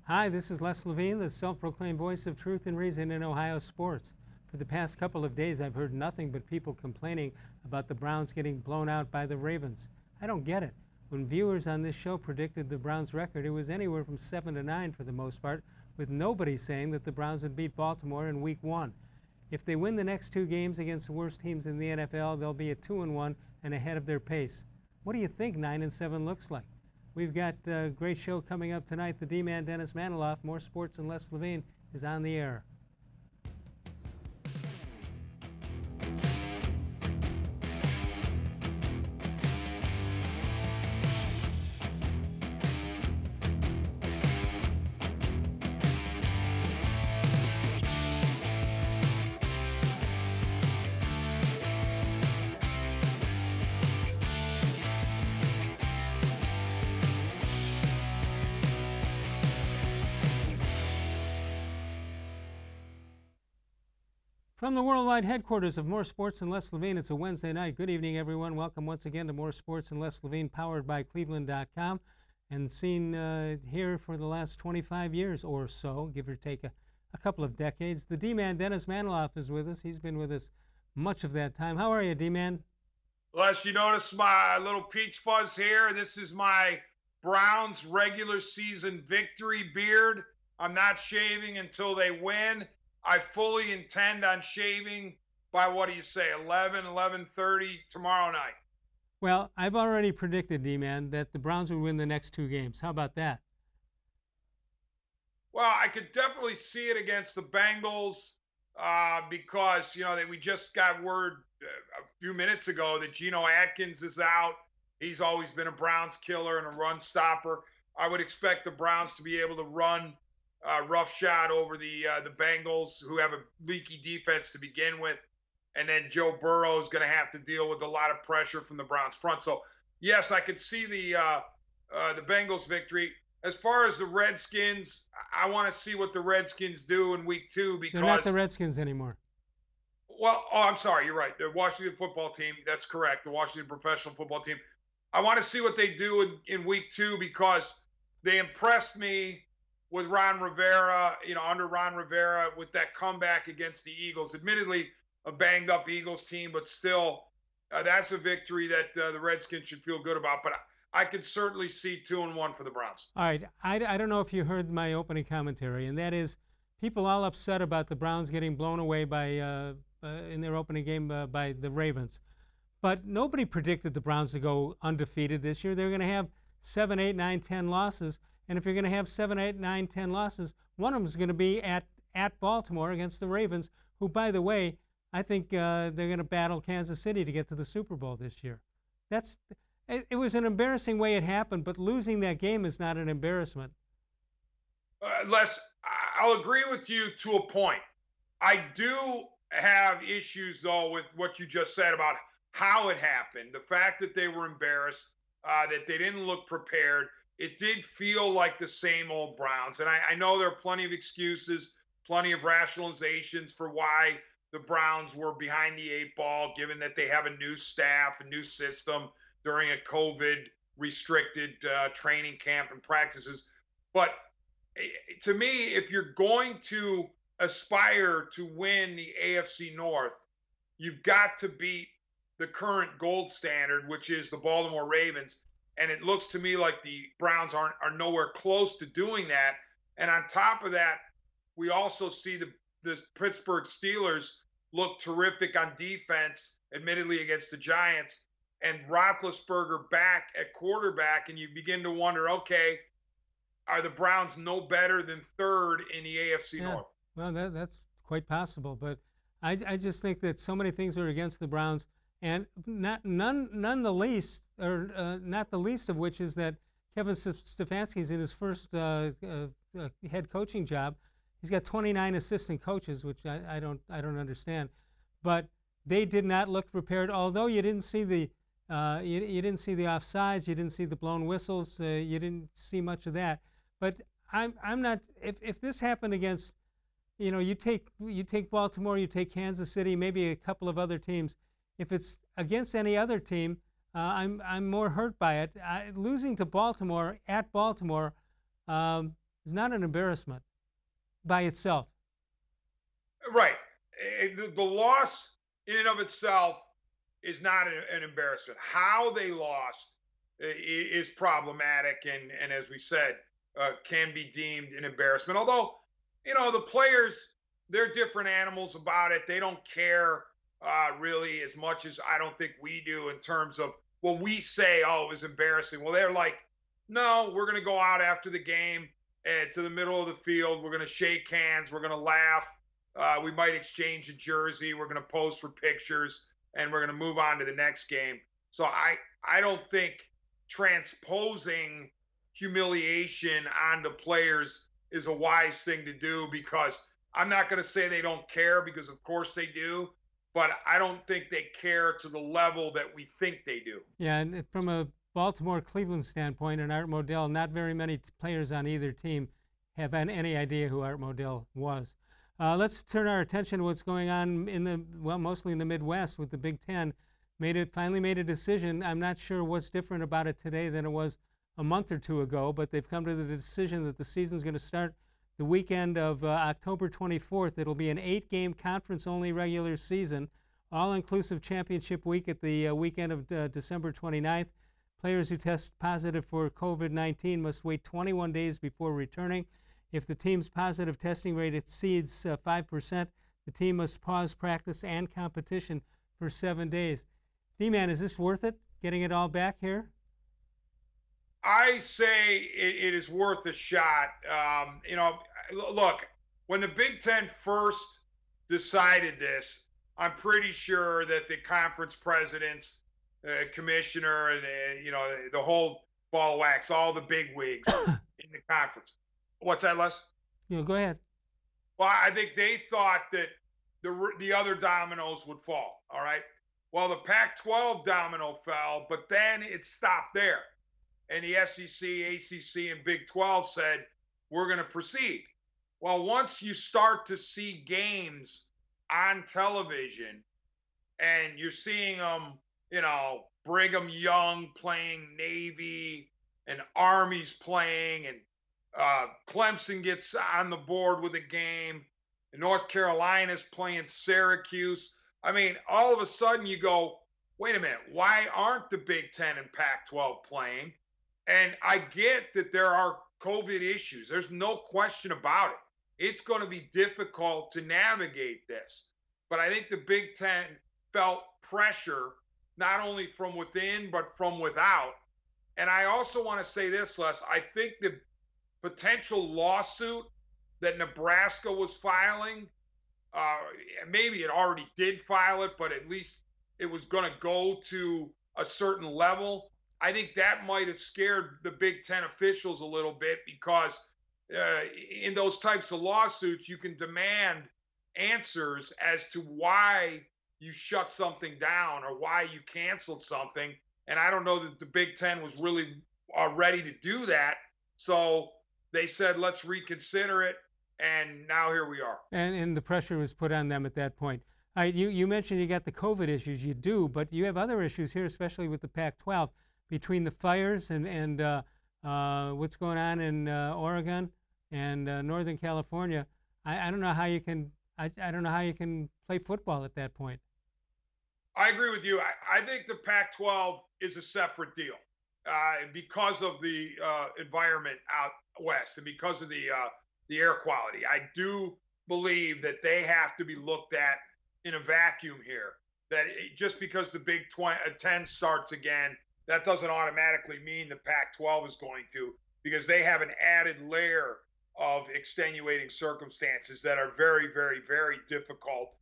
Hi, this is Les Levine, the self-proclaimed voice of truth and reason in Ohio sports. For the past couple of days, I've heard nothing but people complaining about the Browns getting blown out by the Ravens. I don't get it. When viewers on this show predicted the Browns' record, it was anywhere from 7-9 for the most part, with nobody saying that the Browns would beat Baltimore in Week 1. If they win the next two games against the worst teams in the NFL, they'll be at 2-1 and ahead of their pace. What do you think 9-7 looks like? We've got a great show coming up tonight. The D-Man, Dennis Manoloff, More Sports and Les Levine, is on the air. From the worldwide headquarters of More Sports and Les Levine, it's a Wednesday night. Good evening, everyone. Welcome once again to More Sports and Les Levine, powered by cleveland.com, and seen here for the last 25 years or so, give or take a couple of decades. The D-Man, Dennis Manoloff, is with us. He's been with us much of that time. How are you, D-Man? Les, you notice my little peach fuzz here? This is my Browns regular season victory beard. I'm not shaving until they win. I fully intend on shaving by, what do you say, 11:30 tomorrow night. Well, I've already predicted, D-Man, that the Browns would win the next two games. How about that? Well, I could definitely see it against the Bengals because, we just got word a few minutes ago that Geno Atkins is out. He's always been a Browns killer and a run stopper. I would expect the Browns to be able to run roughshod over the Bengals, who have a leaky defense to begin with, and then Joe Burrow is going to have to deal with a lot of pressure from the Browns front. So, yes, I could see the Bengals victory. As far as the Redskins, I want to see what the Redskins do in Week 2 because they're not the Redskins anymore. Well, I'm sorry, you're right. The Washington football team, that's correct. The Washington professional football team. I want to see what they do in Week 2 because they impressed me with Ron Rivera, under Ron Rivera with that comeback against the Eagles. Admittedly, a banged-up Eagles team, but still, that's a victory that the Redskins should feel good about. But I could certainly see 2-1 for the Browns. All right. I don't know if you heard my opening commentary, and that is people all upset about the Browns getting blown away by in their opening game by the Ravens. But nobody predicted the Browns to go undefeated this year. They're going to have 7, 8, 9, 10 losses. And if you're going to have 7, 8, 9, 10 losses, one of them is going to be at Baltimore against the Ravens, who, by the way, I think they're going to battle Kansas City to get to the Super Bowl this year. It was an embarrassing way it happened, but losing that game is not an embarrassment. Les, I'll agree with you to a point. I do have issues, though, with what you just said about how it happened. The fact that they were embarrassed, that they didn't look prepared. It did feel like the same old Browns. And I know there are plenty of excuses, plenty of rationalizations for why the Browns were behind the eight ball, given that they have a new staff, a new system during a COVID-restricted training camp and practices. But to me, if you're going to aspire to win the AFC North, you've got to beat the current gold standard, which is the Baltimore Ravens. And it looks to me like the Browns are nowhere close to doing that. And on top of that, we also see the Pittsburgh Steelers look terrific on defense, admittedly against the Giants, and Roethlisberger back at quarterback. And you begin to wonder, okay, are the Browns no better than third in the AFC North? Well, that's quite possible. But I just think that so many things are against the Browns. And not the least of which is that Kevin Stefanski's in his first head coaching job. He's got 29 assistant coaches, which I don't understand. But they did not look prepared. Although you didn't see the you didn't see the offsides, you didn't see the blown whistles, you didn't see much of that. But I'm not. If this happened against, you take Baltimore, you take Kansas City, maybe a couple of other teams. If it's against any other team, I'm more hurt by it. Losing to Baltimore at Baltimore is not an embarrassment by itself. Right. The loss in and of itself is not an embarrassment. How they lost is problematic, and as we said, can be deemed an embarrassment. Although, the players, they're different animals about it. They don't care really as much as I don't think we do in terms of, well, we say, oh, it was embarrassing. Well, they're like, no, we're going to go out after the game to the middle of the field. We're going to shake hands. We're going to laugh. We might exchange a jersey. We're going to pose for pictures, and we're going to move on to the next game. So I don't think transposing humiliation onto players is a wise thing to do, because I'm not going to say they don't care, because of course they do, but I don't think they care to the level that we think they do. Yeah, and from a Baltimore Cleveland standpoint, and Art Modell, not very many players on either team have any idea who Art Modell was. Let's turn our attention to what's going on mostly in the Midwest with the Big Ten. Finally made a decision. I'm not sure what's different about it today than it was a month or two ago, but they've come to the decision that the season's going to start the weekend of October 24th. It'll be an 8-game conference-only regular season, all-inclusive championship week at the weekend of December 29th. Players who test positive for COVID-19 must wait 21 days before returning. If the team's positive testing rate exceeds 5%, the team must pause practice and competition for 7 days. D-Man, is this worth it, getting it all back here? I say it is worth a shot. Look, when the Big Ten first decided this, I'm pretty sure that the conference presidents, commissioner, and the whole ball of wax, all the big wigs in the conference. What's that, Les? Go ahead. Well, I think they thought that the other dominoes would fall. All right. Well, the Pac-12 domino fell, but then it stopped there. And the SEC, ACC, and Big 12 said, we're going to proceed. Well, once you start to see games on television and you're seeing them, Brigham Young playing Navy and Army's playing, and Clemson gets on the board with a game, and North Carolina's playing Syracuse. I mean, all of a sudden you go, wait a minute, why aren't the Big Ten and Pac-12 playing? And I get that there are COVID issues. There's no question about it. It's going to be difficult to navigate this. But I think the Big Ten felt pressure, not only from within, but from without. And I also want to say this, Les. I think the potential lawsuit that Nebraska was filing, maybe it already did file it, but at least it was going to go to a certain level. I think that might have scared the Big Ten officials a little bit, because in those types of lawsuits, you can demand answers as to why you shut something down or why you canceled something. And I don't know that the Big Ten was really ready to do that. So they said, let's reconsider it. And now here we are. And the pressure was put on them at that point. You mentioned you got the COVID issues. You do, but you have other issues here, especially with the Pac-12. Between the fires and what's going on in Oregon and Northern California, I don't know how you can. I don't know how you can play football at that point. I agree with you. I think the Pac-12 is a separate deal because of the environment out west and because of the air quality. I do believe that they have to be looked at in a vacuum here. That just because the Big 10 starts again, that doesn't automatically mean the Pac-12 is going to, because they have an added layer of extenuating circumstances that are very, very, very difficult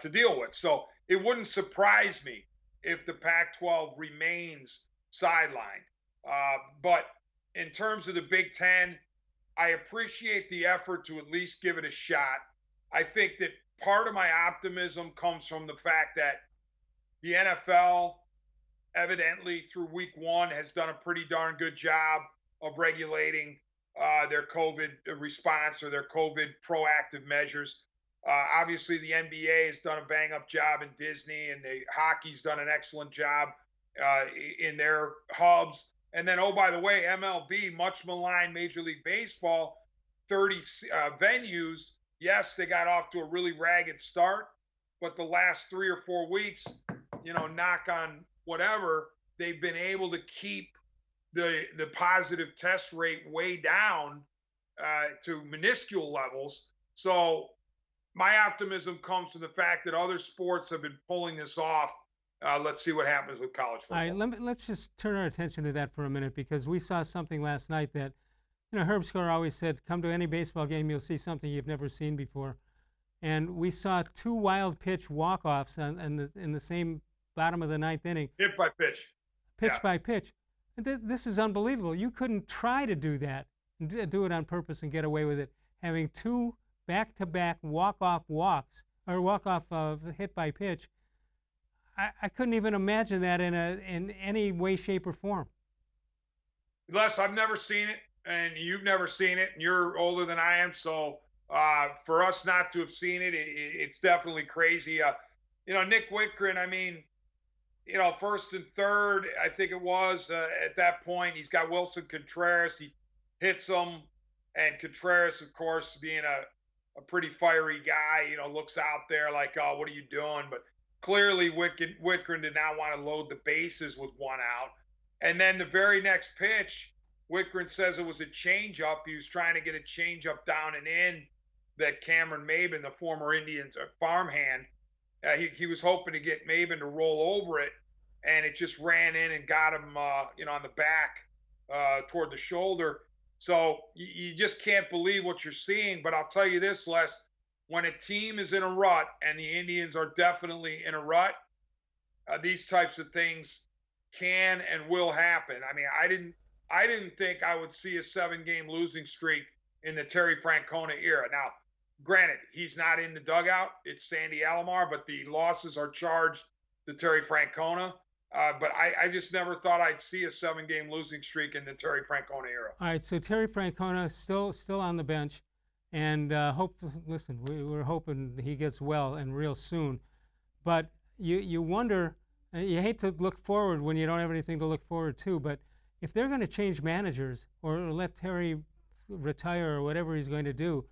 to deal with. So it wouldn't surprise me if the Pac-12 remains sidelined. But in terms of the Big Ten, I appreciate the effort to at least give it a shot. I think that part of my optimism comes from the fact that the NFL, evidently through week 1, has done a pretty darn good job of regulating their COVID response or their COVID proactive measures. Obviously, the NBA has done a bang-up job in Disney, and the hockey's done an excellent job in their hubs. And then, oh, by the way, MLB, much maligned Major League Baseball, 30 venues. Yes, they got off to a really ragged start, but the last 3 or 4 weeks, knock on whatever, they've been able to keep the positive test rate way down to minuscule levels. So my optimism comes from the fact that other sports have been pulling this off. Let's see what happens with college football. All right, let's just turn our attention to that for a minute, because we saw something last night that, Herb Score always said, come to any baseball game, you'll see something you've never seen before. And we saw 2 wild pitch walk-offs in the same bottom of the 9th inning. Hit by pitch. Pitch by pitch. This is unbelievable. You couldn't try to do that, do it on purpose and get away with it. Having 2 back-to-back walk-off walks, or walk-off hit by pitch, I couldn't even imagine that in any way, shape, or form. Les, I've never seen it, and you've never seen it, and you're older than I am, so for us not to have seen it, it's definitely crazy. Nick Whitgren, I mean, first and third, I think it was at that point, he's got Wilson Contreras. He hits him, and Contreras, of course, being a pretty fiery guy, looks out there like, oh, what are you doing? But clearly, Whitgren did not want to load the bases with 1 out. And then the very next pitch, Whitgren says it was a changeup. He was trying to get a changeup down and in that Cameron Maben, the former Indians farmhand, he was hoping to get Maben to roll over it, and it just ran in and got him, on the back toward the shoulder. So you just can't believe what you're seeing. But I'll tell you this, Les, when a team is in a rut, and the Indians are definitely in a rut, these types of things can and will happen. I mean, I didn't think I would see a 7-game losing streak in the Terry Francona era. Now, granted, he's not in the dugout. It's Sandy Alomar, but the losses are charged to Terry Francona. But I just never thought I'd see a 7-game losing streak in the Terry Francona era. All right, so Terry Francona still on the bench, and listen, we're hoping he gets well and real soon. But you wonder, you hate to look forward when you don't have anything to look forward to, but if they're going to change managers or let Terry retire or whatever he's going to do,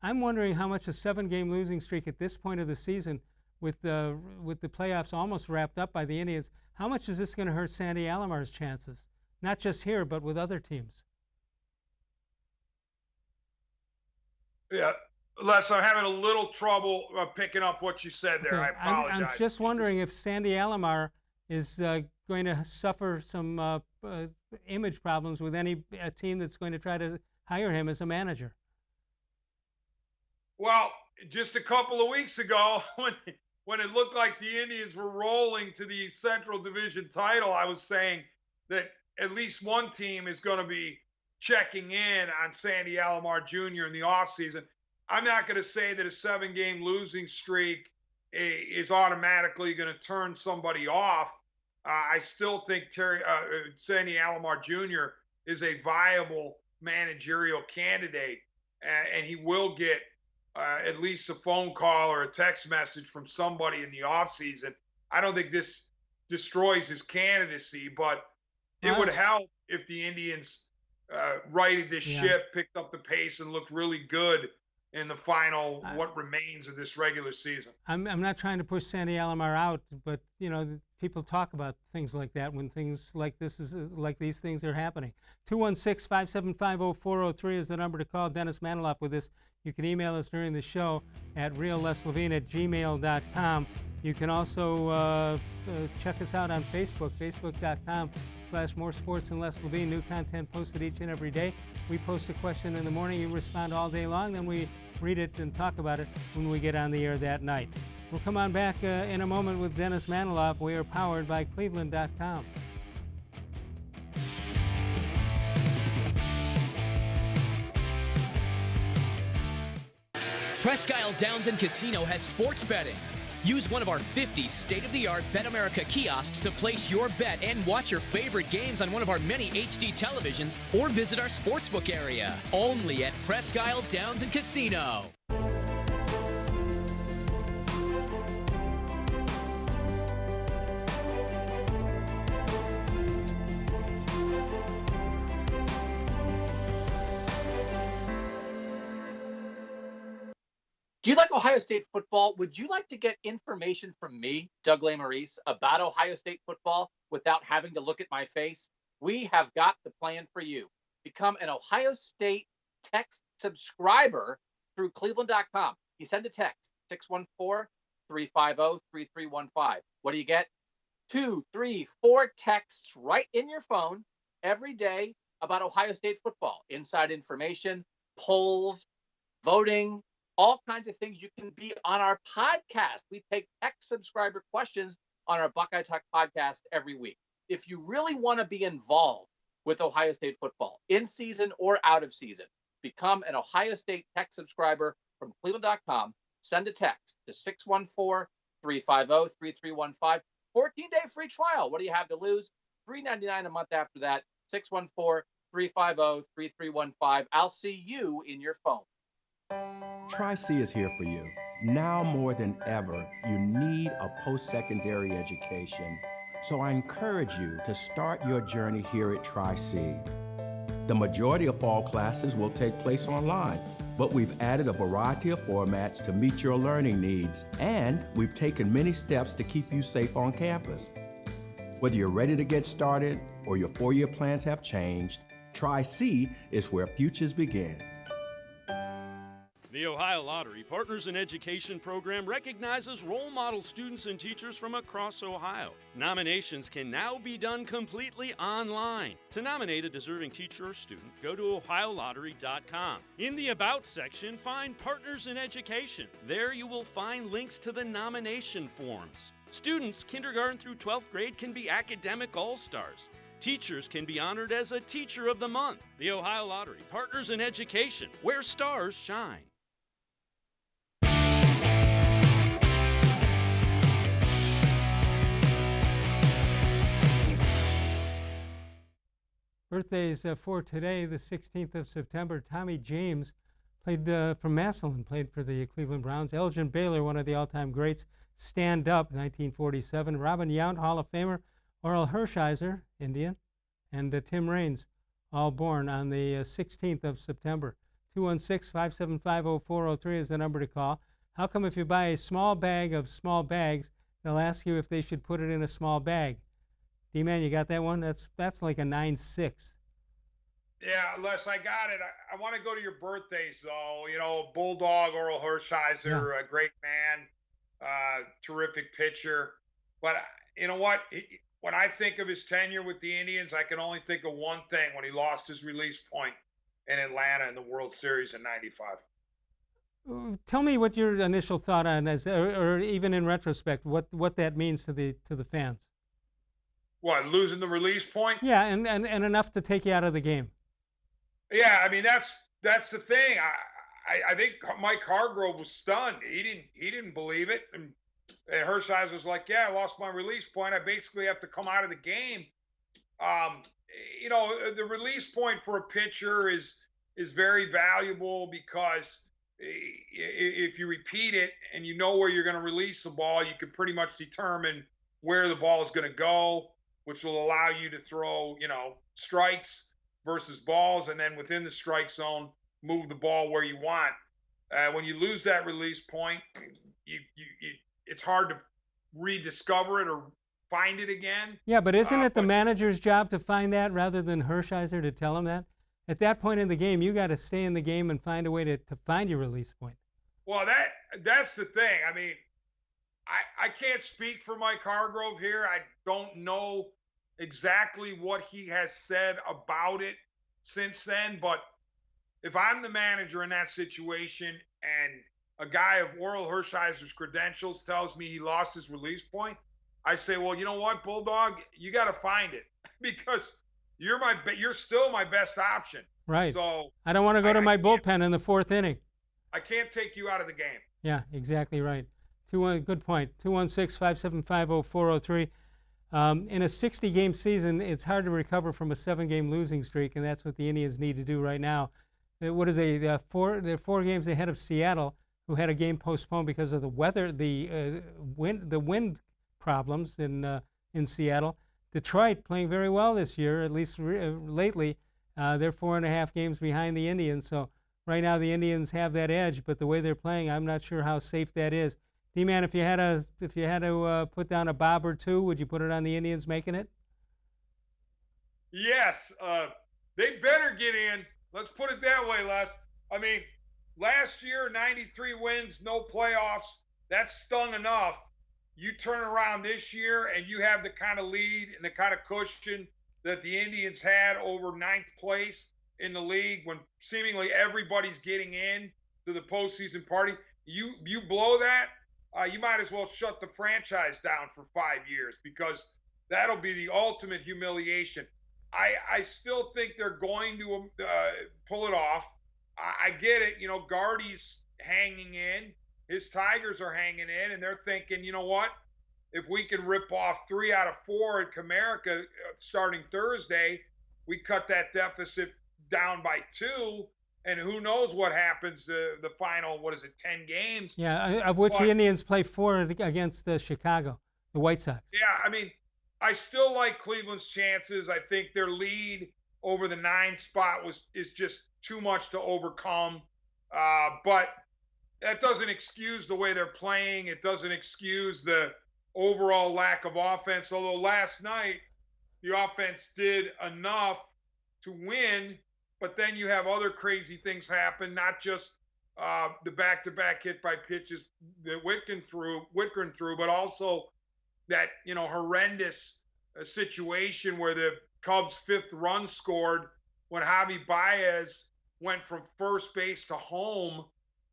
I'm wondering how much a 7-game losing streak at this point of the season, with the playoffs almost wrapped up by the Indians, how much is this going to hurt Sandy Alomar's chances? Not just here, but with other teams. Yeah, Les, I'm having a little trouble picking up what you said there. Okay. I apologize. I'm just wondering if Sandy Alomar is going to suffer some image problems with any team that's going to try to hire him as a manager. Well, just a couple of weeks ago, when it looked like the Indians were rolling to the Central Division title, I was saying that at least one team is going to be checking in on Sandy Alomar Jr. in the offseason. I'm not going to say that a 7-game losing streak is automatically going to turn somebody off. I still think Sandy Alomar Jr. is a viable managerial candidate, and he will get at least a phone call or a text message from somebody in the offseason. I don't think this destroys his candidacy, but it would help if the Indians righted this ship, picked up the pace, and looked really good in the final what remains of this regular season. I'm not trying to push Sandy Alomar out, but people talk about things like that when things like these things are happening. 216-575-0403 is the number to call. Dennis Manoloff with us. You can email us during the show at reallesLevine@gmail.com. You can also check us out on Facebook, facebook.com/More Sports and Less Levine. New content posted each and every day. We post a question in the morning. You respond all day long. Then we read it and talk about it when we get on the air that night. We'll come on back in a moment with Dennis Manoloff. We are powered by cleveland.com. Presque Isle Downs and Casino has sports betting. Use one of our 50 state-of-the-art Bet America kiosks to place your bet and watch your favorite games on one of our many HD televisions, or visit our sportsbook area. Only at Presque Isle Downs and Casino. Do you like Ohio State football? Would you like to get information from me, Doug Maurice, about Ohio State football without having to look at my face? We have got the plan for you. Become an Ohio State text subscriber through cleveland.com. You send a text, 614-350-3315. What do you get? 2, 3, 4 texts right in your phone every day about Ohio State football. Inside information, polls, voting, all kinds of things. You can be on our podcast. We take text subscriber questions on our Buckeye Talk podcast every week. If you really want to be involved with Ohio State football, in season or out of season, become an Ohio State text subscriber from cleveland.com. Send a text to 614-350-3315. 14-day free trial. What do you have to lose? $3.99 a month after that. 614-350-3315. I'll see you in your phone. Tri-C is here for you. Now more than ever, you need a post-secondary education. So I encourage you to start your journey here at Tri-C. The majority of fall classes will take place online, but we've added a variety of formats to meet your learning needs, and we've taken many steps to keep you safe on campus. Whether you're ready to get started or your four-year plans have changed, Tri-C is where futures begin. The Ohio Lottery Partners in Education program recognizes role model students and teachers from across Ohio. Nominations can now be done completely online. To nominate a deserving teacher or student, go to ohiolottery.com. In the About section, find Partners in Education. There you will find links to the nomination forms. Students kindergarten through 12th grade can be academic all-stars. Teachers can be honored as a Teacher of the Month. The Ohio Lottery Partners in Education, where stars shine. Birthdays for today, the 16th of September. Tommy James played from Massillon, played for the Cleveland Browns. Elgin Baylor, one of the all-time greats. Stand Up, 1947. Robin Yount, Hall of Famer. Oral Hershiser, Indian. And Tim Raines, all born on the 16th of September. 216-575-0403 is the number to call. How come if you buy a small bag of small bags, they'll ask you if they should put it in a small bag? D-Man, you got that one? That's like a 9-6. Yeah, Les, I got it. I want to go to your birthdays, though. You know, Bulldog, Oral Hershiser, a great man, terrific pitcher. But you know what? When I think of his tenure with the Indians, I can only think of one thing: when he lost his release point in Atlanta in the World Series in '95. Tell me what your initial thought on, or even in retrospect, what that means to the fans. What, losing the release point? Yeah, and enough to take you out of the game. Yeah, I mean that's the thing. I think Mike Hargrove was stunned. He didn't believe it, and Hershiser was like, "Yeah, I lost my release point. I basically have to come out of the game." You know, the release point for a pitcher is very valuable because if you repeat it and you know where you're going to release the ball, you can pretty much determine where the ball is going to go, which will allow you to throw, you know, strikes versus balls, and then within the strike zone, move the ball where you want. When you lose that release point, it's hard to rediscover it or find it again. Yeah, but isn't it the manager's job to find that rather than Hershiser to tell him that? At that point in the game, you got to stay in the game and find a way to find your release point. Well, that's the thing. I mean, I can't speak for Mike Hargrove here. I don't know exactly what he has said about it since then. But if I'm the manager in that situation and a guy of Oral Hershiser's credentials tells me he lost his release point, I say, well, you know what, Bulldog, you got to find it because you're still my best option. Right. So I don't want to go to my bullpen in the fourth inning. I can't take you out of the game. Yeah, exactly right. Good point. 216-575-0403. In a 60-game season, it's hard to recover from a 7-game losing streak, and that's what the Indians need to do right now. They're 4 games ahead of Seattle, who had a game postponed because of the weather, the wind problems in Seattle. Detroit playing very well this year, at least lately. They're 4.5 games behind the Indians, so right now the Indians have that edge, but the way they're playing, I'm not sure how safe that is. D-Man, if you had to put down a bob or two, would you put it on the Indians making it? Yes, they better get in. Let's put it that way, Les. I mean, last year, 93 wins, no playoffs. That stung enough. You turn around this year and you have the kind of lead and the kind of cushion that the Indians had over ninth place in the league when seemingly everybody's getting in to the postseason party. You blow that, you might as well shut the franchise down for 5 years, because that'll be the ultimate humiliation. I still think they're going to pull it off. I get it. You know, Gardy's hanging in. His Tigers are hanging in, and they're thinking, you know what? If we can rip off 3 out of 4 at Comerica starting Thursday, we cut that deficit down by 2, and who knows what happens the final, 10 games? Yeah, of which the Indians play 4 against Chicago, the White Sox. Yeah, I mean, I still like Cleveland's chances. I think their lead over the 9 spot is just too much to overcome. But that doesn't excuse the way they're playing. It doesn't excuse the overall lack of offense. Although last night the offense did enough to win, but then you have other crazy things happen, not just the back-to-back hit by pitches that Whitgren threw, but also that, you know, horrendous situation where the Cubs' 5th run scored when Javi Baez went from first base to home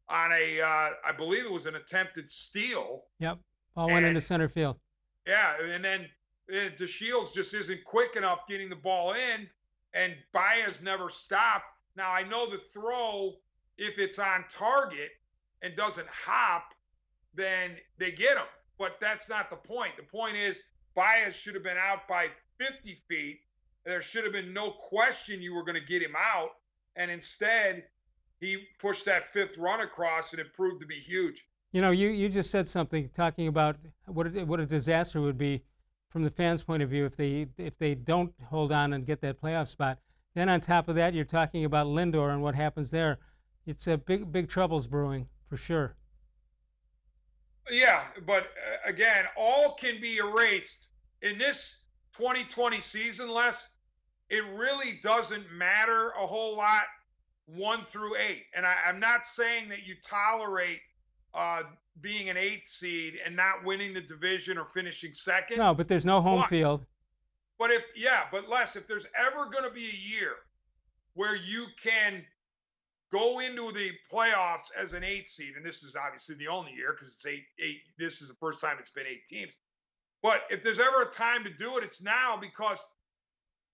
on I believe it was an attempted steal. Yep, ball went into center field. Yeah, and then DeShields just isn't quick enough getting the ball in, and Baez never stopped. Now, I know the throw, if it's on target and doesn't hop, then they get him. But that's not the point. The point is Baez should have been out by 50 feet. There should have been no question you were going to get him out. And instead, he pushed that 5th run across, and it proved to be huge. You know, you just said something talking about what a disaster would be from the fans' point of view if they don't hold on and get that playoff spot. Then on top of that, you're talking about Lindor and what happens there. It's a big troubles brewing for sure. Yeah, but again, all can be erased in this 2020 season, Les. It really doesn't matter a whole lot 1 through 8. And I'm not saying that you tolerate being an 8th seed and not winning the division or finishing 2nd. No, but there's no home field. But Les, if there's ever going to be a year where you can go into the playoffs as an 8th seed, and this is obviously the only year because it's 8. This is the first time it's been 8 teams. But if there's ever a time to do it, it's now, because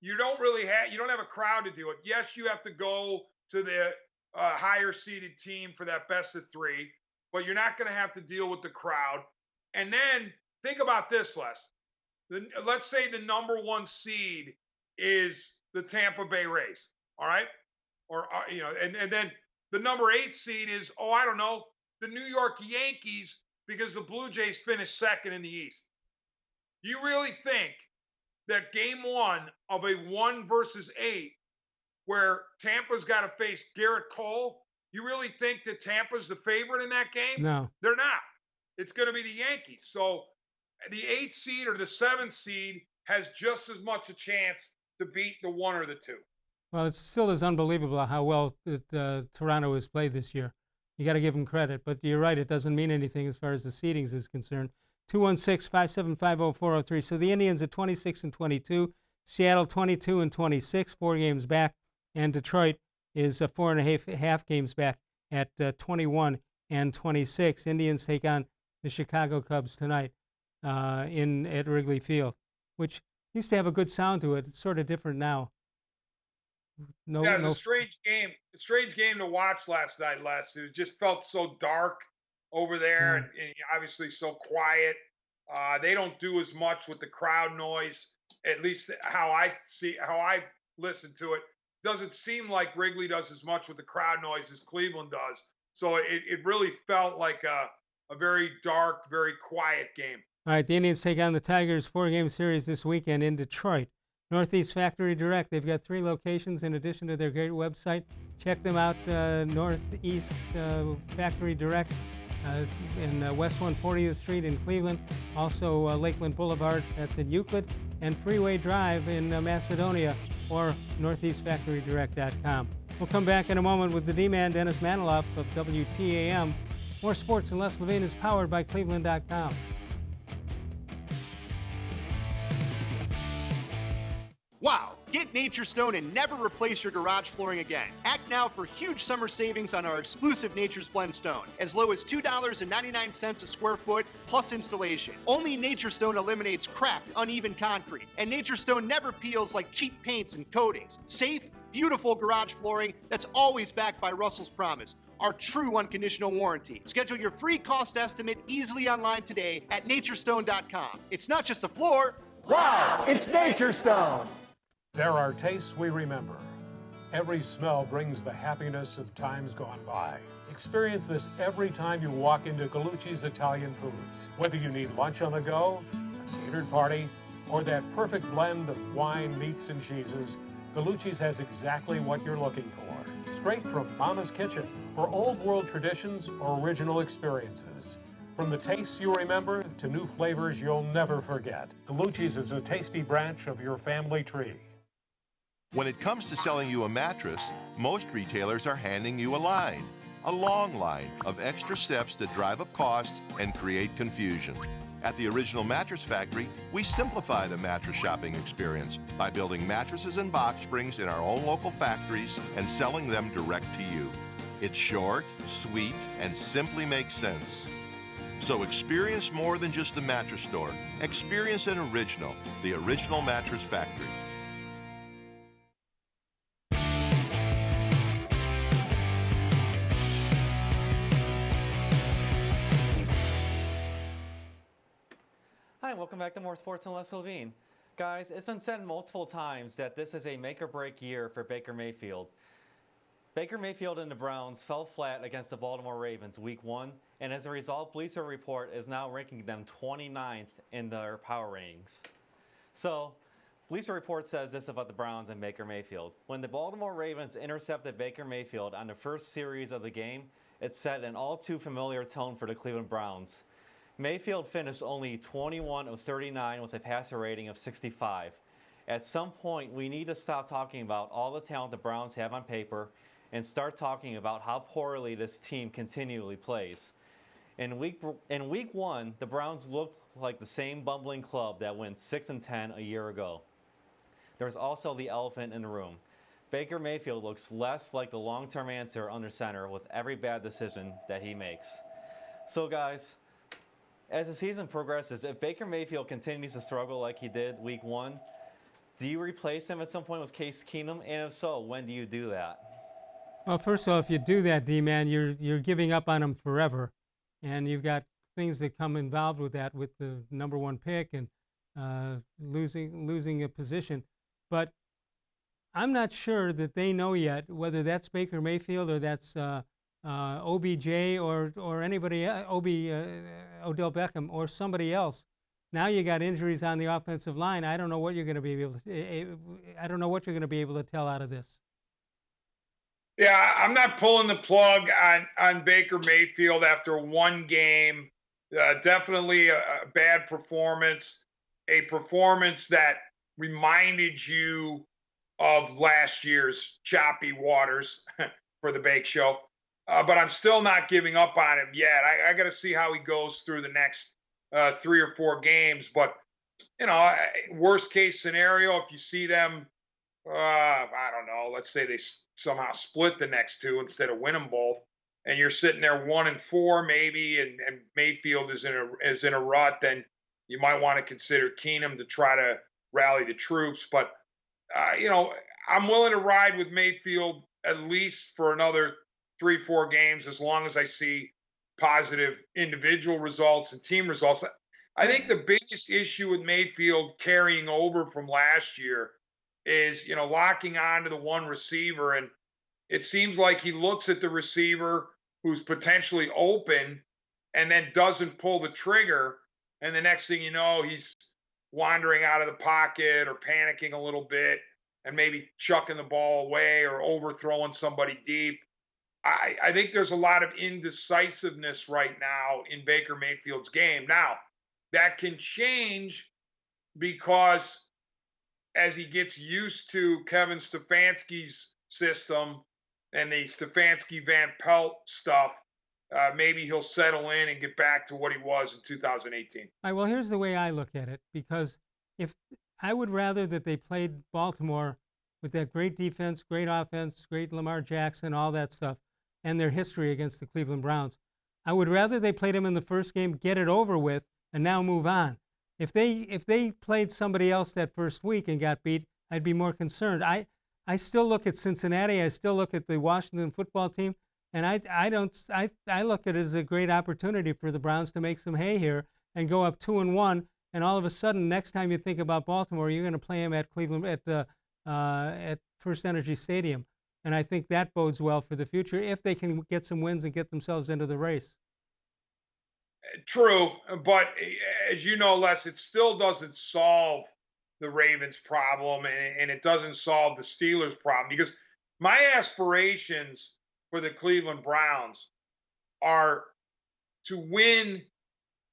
you don't have a crowd to do it. Yes, you have to go to the higher seeded team for that best of 3, but you're not going to have to deal with the crowd. And then think about this, Les. Let's say the number 1 seed is the Tampa Bay Rays, all right? Or and then the number 8 seed is, I don't know, the New York Yankees, because the Blue Jays finished 2nd in the East. You really think that game 1 of a 1 versus 8, where Tampa's got to face Garrett Cole, you really think that Tampa's the favorite in that game? No. They're not. It's going to be the Yankees. So the 8th seed or the 7th seed has just as much a chance to beat the 1 or the 2. Well, it still is unbelievable how well Toronto has played this year. You got to give them credit, but you're right, it doesn't mean anything as far as the seedings is concerned. 216-575-0403. So the Indians at 26-22, Seattle 22-26, 4 games back, and Detroit is 4.5 games back at 21-26. Indians take on the Chicago Cubs tonight at Wrigley Field, which used to have a good sound to it. It's sort of different now. It was a strange game. A strange game to watch last night, Les. It just felt so dark over there, and obviously so quiet. They don't do as much with the crowd noise, at least how I listen to it. Doesn't seem like Wrigley does as much with the crowd noise as Cleveland does. So it really felt like a very dark, very quiet game. All right, the Indians take on the Tigers, 4-game series this weekend in Detroit. Northeast Factory Direct, they've got 3 locations in addition to their great website, Check them out, Northeast Factory Direct in West 140th Street in Cleveland. Also Lakeland Boulevard, that's in Euclid, and Freeway Drive in Macedonia, or northeastfactorydirect.com. We'll come back in a moment with the D-Man, Dennis Manoloff of WTAM. More sports and less Levine is powered by cleveland.com. Wow! Get Nature Stone and never replace your garage flooring again. Act now for huge summer savings on our exclusive Nature's Blend Stone, as low as $2.99 a square foot plus installation. Only Nature Stone eliminates cracked, uneven concrete, and Nature Stone never peels like cheap paints and coatings. Safe, beautiful garage flooring that's always backed by Russell's Promise, our true unconditional warranty. Schedule your free cost estimate easily online today at naturestone.com. It's not just a floor. Wow, it's Nature Stone. There are tastes we remember. Every smell brings the happiness of times gone by. Experience this every time you walk into Gallucci's Italian Foods. Whether you need lunch on the go, a catered party, or that perfect blend of wine, meats, and cheeses, Gallucci's has exactly what you're looking for. Straight from Mama's kitchen for old world traditions or original experiences. From the tastes you remember to new flavors you'll never forget. Gallucci's is a tasty branch of your family tree. When it comes to selling you a mattress, most retailers are handing you a long line of extra steps that drive up costs and create confusion. At the Original Mattress Factory, we simplify the mattress shopping experience by building mattresses and box springs in our own local factories and selling them direct to you. It's short, sweet, and simply makes sense. So experience more than just the mattress store. Experience an original, the Original Mattress Factory. Hi, welcome back to More Sports and Less Levine. Guys, it's been said multiple times that this is a make-or-break year for Baker Mayfield. Baker Mayfield and the Browns fell flat against the Baltimore Ravens Week 1, and as a result, Bleacher Report is now ranking them 29th in their power ratings. So, Bleacher Report says this about the Browns and Baker Mayfield. When the Baltimore Ravens intercepted Baker Mayfield on the first series of the game, it set an all-too-familiar tone for the Cleveland Browns. Mayfield finished only 21 of 39 with a passer rating of 65. At some point, we need to stop talking about all the talent the Browns have on paper and start talking about how poorly this team continually plays. In week 1, the Browns looked like the same bumbling club that went 6-10 a year ago. There's also the elephant in the room. Baker Mayfield looks less like the long-term answer under center with every bad decision that he makes. So guys, as the season progresses, if Baker Mayfield continues to struggle like he did Week 1, do you replace him at some point with Case Keenum? And if so, when do you do that? Well, first of all, if you do that, D-Man, you're giving up on him forever. And you've got things that come involved with that, with the number 1 pick and losing a position. But I'm not sure that they know yet whether that's Baker Mayfield or that's OBJ or anybody, Odell Beckham or somebody else. Now you got injuries on the offensive line. I don't know what you're going to be able to. I don't know what you're going to be able to tell out of this. Yeah, I'm not pulling the plug on Baker Mayfield after one game. Definitely a bad performance, a performance that reminded you of last year's choppy waters for the Bake Show. But I'm still not giving up on him yet. I got to see how he goes through the next 3 or 4 games. But, worst case scenario, if you see them, I don't know, let's say they somehow split the next 2 instead of win them both, and you're sitting there 1-4 maybe, and Mayfield is in a rut, then you might want to consider Keenum to try to rally the troops. But, I'm willing to ride with Mayfield at least for another 3-4 games, as long as I see positive individual results and team results. I think the biggest issue with Mayfield carrying over from last year is, locking on to the one receiver. And it seems like he looks at the receiver who's potentially open and then doesn't pull the trigger. And the next thing you know, he's wandering out of the pocket or panicking a little bit. and maybe chucking the ball away or overthrowing somebody deep. I think there's a lot of indecisiveness right now in Baker Mayfield's game. Now, that can change because as he gets used to Kevin Stefanski's system and the Stefanski Van Pelt stuff, maybe he'll settle in and get back to what he was in 2018. All right, well, here's the way I look at it, because if I would rather that they played Baltimore with that great defense, great offense, great Lamar Jackson, all that stuff, and their history against the Cleveland Browns. I would rather they played him in the first game, get it over with, and now move on. If they played somebody else that first week and got beat, I'd be more concerned. I still look at Cincinnati. I still look at the Washington football team, and I look at it as a great opportunity for the Browns to make some hay here and go up 2-1. And all of a sudden, next time you think about Baltimore, you're going to play them at Cleveland at First Energy Stadium. And I think that bodes well for the future if they can get some wins and get themselves into the race. True, but as you know, Les, it still doesn't solve the Ravens' problem, and it doesn't solve the Steelers' problem, because my aspirations for the Cleveland Browns are to win,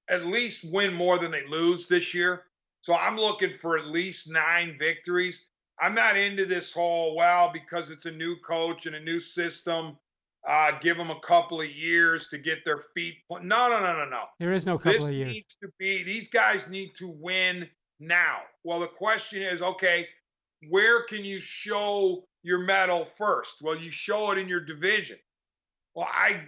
at least win more than they lose this year. So I'm looking for at least 9 victories. I'm not into this whole, well, because it's a new coach and a new system, give them a couple of years to get their feet. No. There is no couple of years. Needs to be, these guys need to win now. Well, the question is, okay, where can you show your medal first? Well, you show it in your division. Well, I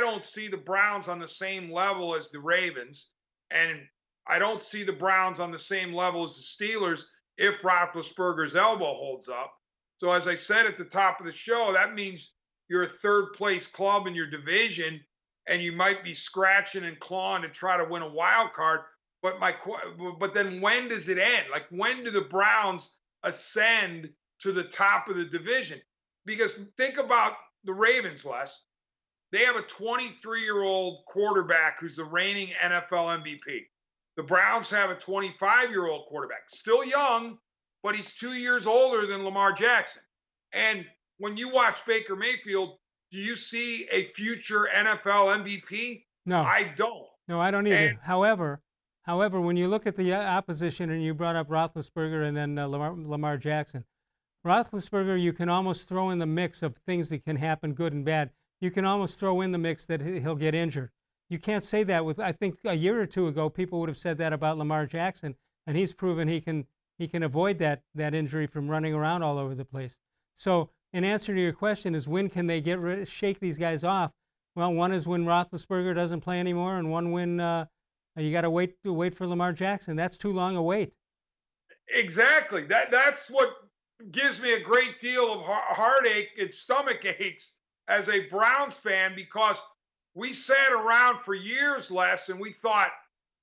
don't see the Browns on the same level as the Ravens, and I don't see the Browns on the same level as the Steelers if Roethlisberger's elbow holds up. So as I said at the top of the show, that means you're a third-place club in your division, and you might be scratching and clawing to try to win a wild card. But then when does it end? Like, when do the Browns ascend to the top of the division? Because think about the Ravens, Les. They have a 23-year-old quarterback who's the reigning NFL MVP. The Browns have a 25-year-old quarterback, still young, but he's 2 years older than Lamar Jackson. And when you watch Baker Mayfield, do you see a future NFL MVP? No. I don't. No, I don't either. However, when you look at the opposition, and you brought up Roethlisberger and then Lamar Jackson, Roethlisberger, you can almost throw in the mix of things that can happen, good and bad. You can almost throw in the mix that he'll get injured. You can't say that with, I think a year or two ago, people would have said that about Lamar Jackson, and he's proven he can avoid that injury from running around all over the place. So, in answer to your question is, when can they shake these guys off? Well, one is when Roethlisberger doesn't play anymore, and one when you got to wait for Lamar Jackson. That's too long a wait. Exactly. That's what gives me a great deal of heartache and stomach aches as a Browns fan, because we sat around for years, Les, and we thought,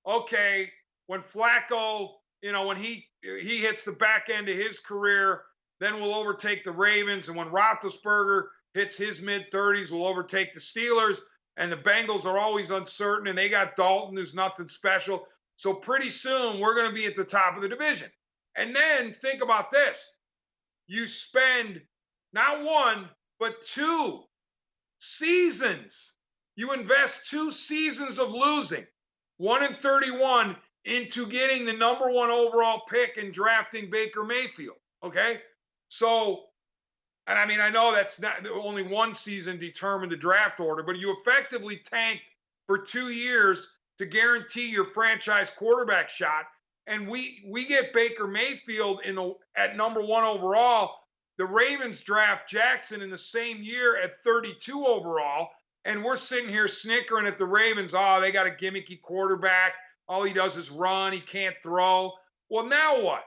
okay, when Flacco, when he hits the back end of his career, then we'll overtake the Ravens. And when Roethlisberger hits his mid-30s, we'll overtake the Steelers. And the Bengals are always uncertain, and they got Dalton, who's nothing special. So pretty soon, we're going to be at the top of the division. And then think about this. You spend not 1, but 2 seasons. You invest 2 seasons of losing, 1-31, into getting the number 1 overall pick and drafting Baker Mayfield. Okay? So, and I mean, I know that's not only 1 season determined the draft order, but you effectively tanked for 2 years to guarantee your franchise quarterback shot. And we get Baker Mayfield at number 1 overall. The Ravens draft Jackson in the same year at 32 overall. And we're sitting here snickering at the Ravens. Oh, they got a gimmicky quarterback. All he does is run. He can't throw. Well, now what?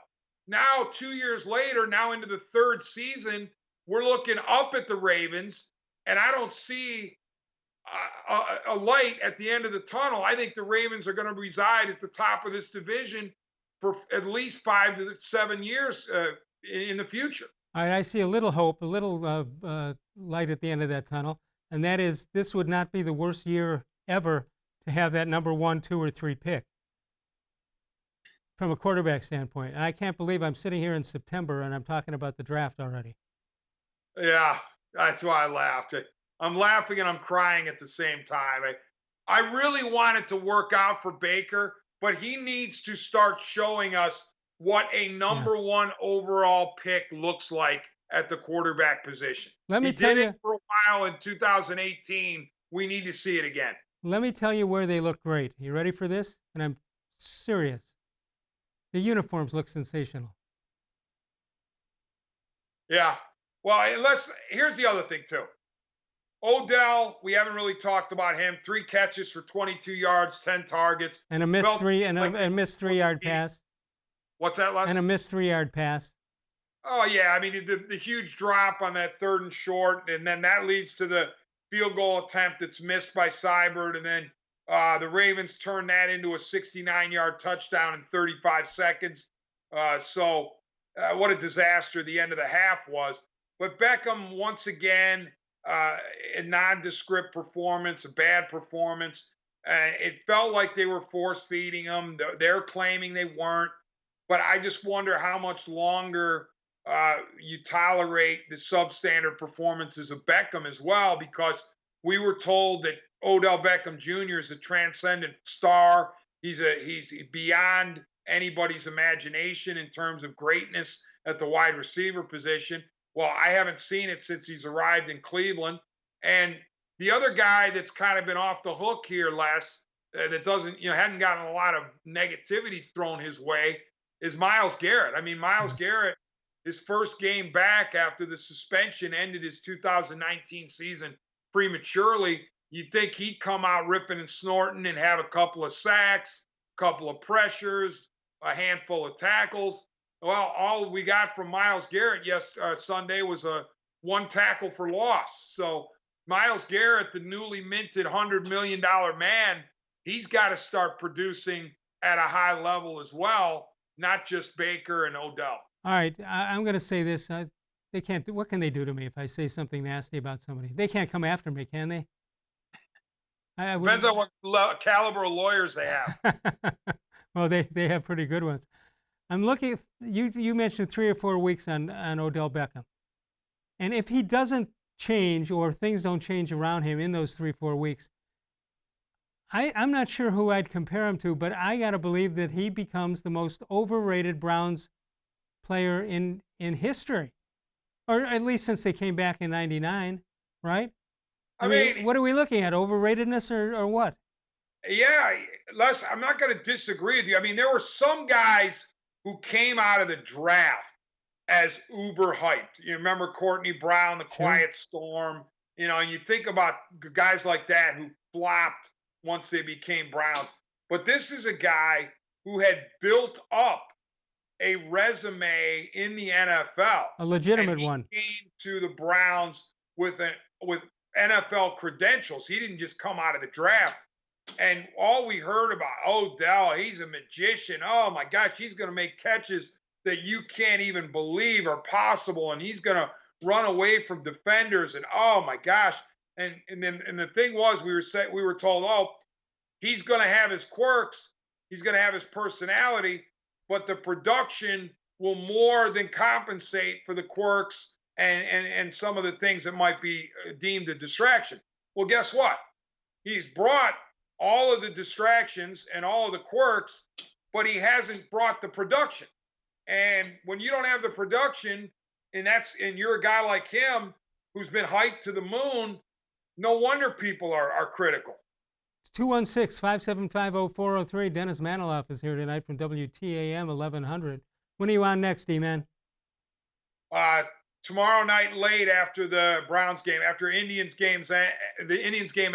Now, 2 years later, now into the 3rd season, we're looking up at the Ravens, and I don't see a light at the end of the tunnel. I think the Ravens are going to reside at the top of this division for at least 5 to 7 years in the future. All right, I see a little hope, a little light at the end of that tunnel, and that is, this would not be the worst year ever to have that number 1, 2, or 3 pick. from a quarterback standpoint. And I can't believe I'm sitting here in September and I'm talking about the draft already. Yeah, that's why I laughed. I'm laughing and I'm crying at the same time. I really want it to work out for Baker, but he needs to start showing us what a number one overall pick looks like at the quarterback position. Let me he tell did you, it for a while in 2018. We need to see it again. let me tell you where they look great. You ready for this? And I'm serious. The uniforms look sensational. Yeah. Well, here's the other thing too. Odell, we haven't really talked about him. 3 catches for 22 yards, 10 targets. And a missed a missed 3-yard pass. What's that, Les? And a missed 3-yard pass. Oh, yeah. I mean, the huge drop on that 3rd and short, and then that leads to the field goal attempt that's missed by Seibert, and then the Ravens turn that into a 69-yard touchdown in 35 seconds. What a disaster the end of the half was. But Beckham, once again, a nondescript performance, a bad performance. It felt like they were force-feeding him. They're claiming they weren't. But I just wonder how much longer you tolerate the substandard performances of Beckham as well, because we were told that Odell Beckham Jr. is a transcendent star. He's beyond anybody's imagination in terms of greatness at the wide receiver position. Well, I haven't seen it since he's arrived in Cleveland. And the other guy that's kind of been off the hook here, Les, that doesn't, hadn't gotten a lot of negativity thrown his way, is Myles Garrett. I mean, Myles Garrett, his first game back after the suspension ended his 2019 season prematurely. You'd think he'd come out ripping and snorting and have a couple of sacks, a couple of pressures, a handful of tackles. Well, all we got from Myles Garrett Sunday was a 1 tackle for loss. So Myles Garrett, the newly minted $100 million man, he's got to start producing at a high level as well, not just Baker and Odell. All right, I'm going to say this. They can't. What can they do to me if I say something nasty about somebody? They can't come after me, can they? Depends on what caliber of lawyers they have. Well, they have pretty good ones. I'm looking. You mentioned 3 or 4 weeks on Odell Beckham, and if he doesn't change or things don't change around him in those 3-4 weeks, I'm not sure who I'd compare him to, but I got to believe that he becomes the most overrated Browns player in history, or at least since they came back in '99, right? I mean, what are we looking at? Overratedness or what? Yeah, Les, I'm not going to disagree with you. I mean, there were some guys who came out of the draft as uber hyped. You remember Courtney Brown, the Quiet Storm, and you think about guys like that who flopped once they became Browns. But this is a guy who had built up a resume in the NFL. A legitimate one. He came to the Browns with NFL credentials. He didn't just come out of the draft. And all we heard about Odell, he's a magician. Oh my gosh, he's going to make catches that you can't even believe are possible, and he's going to run away from defenders. And oh my gosh, and the thing was, we were told, oh, he's going to have his quirks, he's going to have his personality, but the production will more than compensate for the quirks and some of the things that might be deemed a distraction. Well, guess what? He's brought all of the distractions and all of the quirks, but he hasn't brought the production. And when you don't have the production, and you're a guy like him who's been hyped to the moon, no wonder people are critical. 216-575-0403. Dennis Manoloff is here tonight from WTAM 1100. When are you on next, D-Man? Tomorrow night late after the Browns game, after the Indians game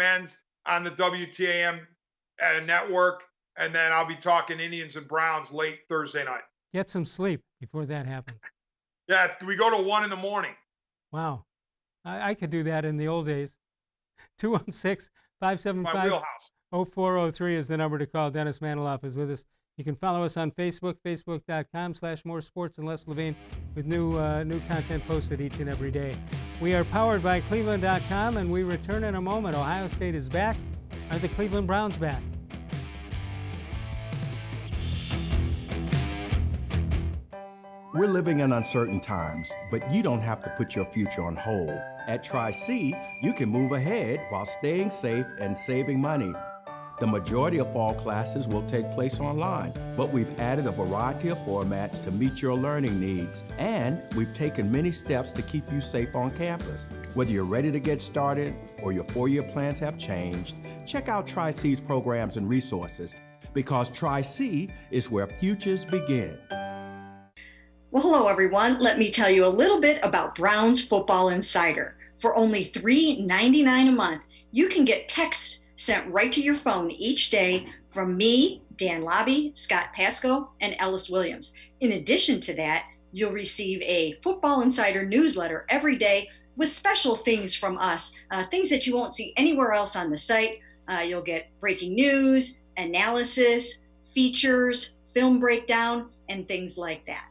ends on the WTAM network, and then I'll be talking Indians and Browns late Thursday night. Get some sleep before that happens. Yeah, we go to 1 a.m. Wow. I could do that in the old days. 216-575-0403 is the number to call. Dennis Manoloff is with us. You can follow us on Facebook, facebook.com/More Sports and Les Levine, with new content posted each and every day. We are powered by cleveland.com, and we return in a moment. Ohio State is back. Are the Cleveland Browns back? We're living in uncertain times, but you don't have to put your future on hold. At Tri-C, you can move ahead while staying safe and saving money. The majority of fall classes will take place online, but we've added a variety of formats to meet your learning needs, and we've taken many steps to keep you safe on campus. Whether you're ready to get started or your four-year plans have changed, check out Tri-C's programs and resources, because Tri-C is where futures begin. Well, hello, everyone. Let me tell you a little bit about Brown's Football Insider. For only $3.99 a month, you can get text sent right to your phone each day from me, Dan Lobby, Scott Pasco, and Ellis Williams. In addition to that, you'll receive a Football Insider newsletter every day with special things from us, things that you won't see anywhere else on the site. You'll get breaking news, analysis, features, film breakdown, and things like that.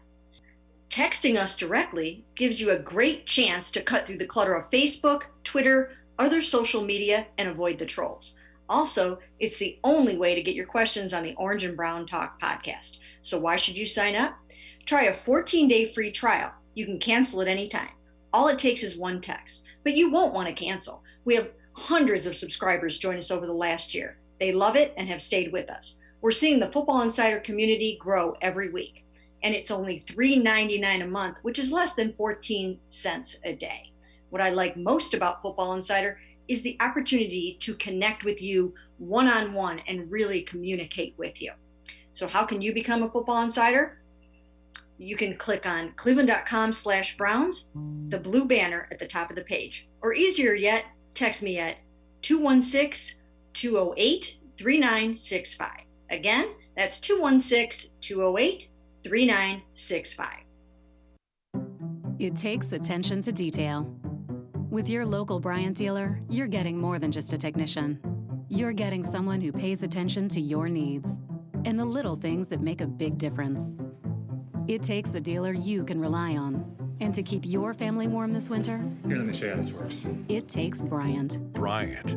Texting us directly gives you a great chance to cut through the clutter of Facebook, Twitter, other social media, and avoid the trolls. Also, it's the only way to get your questions on the Orange and Brown Talk podcast. So why should you sign up? Try a 14-day free trial. You can cancel at any time. All it takes is one text, but you won't want to cancel. We have hundreds of subscribers join us over the last year. They love it and have stayed with us. We're seeing the Football Insider community grow every week. And it's only $3.99 a month, which is less than 14 cents a day. What I like most about Football Insider is the opportunity to connect with you one-on-one and really communicate with you. So how can you become a Football Insider? You can click on cleveland.com/Browns, the blue banner at the top of the page. Or easier yet, text me at 216-208-3965. Again, that's 216-208-3965. It takes attention to detail. With your local Bryant dealer, you're getting more than just a technician. You're getting someone who pays attention to your needs and the little things that make a big difference. It takes a dealer you can rely on. And to keep your family warm this winter, here, let me show you how this works. It takes Bryant. Bryant,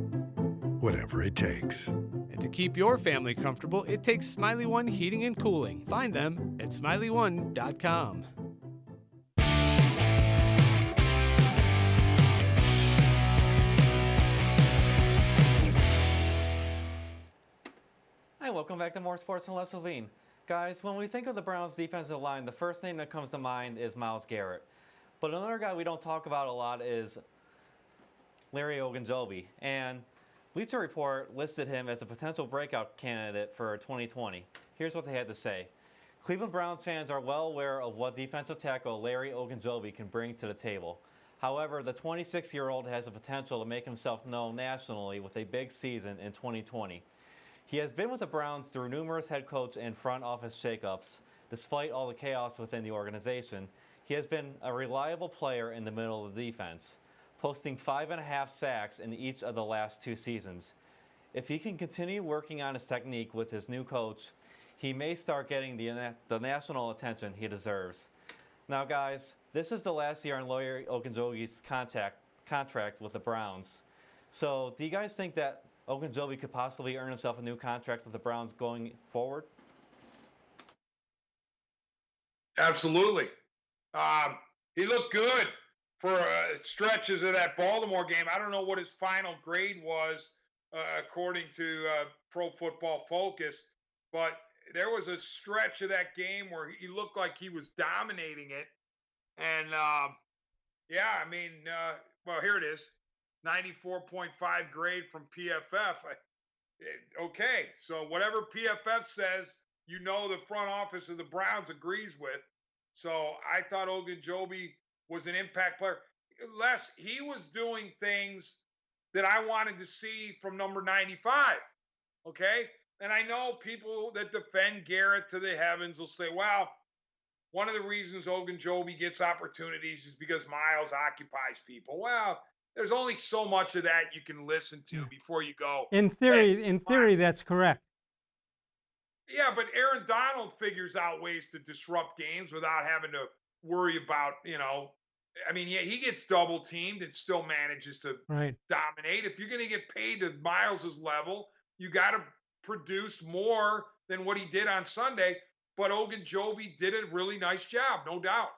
whatever it takes. And to keep your family comfortable, it takes Smiley One Heating and Cooling. Find them at smiley1.com. Hi, welcome back to More Sports and Less Levine. Guys, when we think of the Browns' defensive line, the first name that comes to mind is Myles Garrett. But another guy we don't talk about a lot is Larry Ogunjobi. And Bleacher Report listed him as a potential breakout candidate for 2020. Here's what they had to say. Cleveland Browns fans are well aware of what defensive tackle Larry Ogunjobi can bring to the table. However, the 26-year-old has the potential to make himself known nationally with a big season in 2020. He has been with the Browns through numerous head coach and front office shakeups. Despite all the chaos within the organization, he has been a reliable player in the middle of the defense, posting 5.5 sacks in each of the last 2 seasons. If he can continue working on his technique with his new coach, he may start getting the national attention he deserves. Now, guys, this is the last year on Larry Ogunjobi's contract with the Browns. So, do you guys think that Ogunjobi could possibly earn himself a new contract with the Browns going forward? Absolutely. He looked good for stretches of that Baltimore game. I don't know what his final grade was according to Pro Football Focus, but there was a stretch of that game where he looked like he was dominating it. And, well, here it is. 94.5 grade from PFF. Okay, so whatever PFF says, the front office of the Browns agrees with. So I thought Ogunjobi was an impact player. Les, he was doing things that I wanted to see from number 95, okay? And I know people that defend Garrett to the heavens will say, well, one of the reasons Ogunjobi gets opportunities is because Myles occupies people. Well, there's only so much of that you can listen to before you go. In theory, that's correct. Yeah, but Aaron Donald figures out ways to disrupt games without having to worry about, he gets double teamed and still manages to dominate. If you're going to get paid to Myles' level, you got to produce more than what he did on Sunday. but Ogunjobi did a really nice job, no doubt.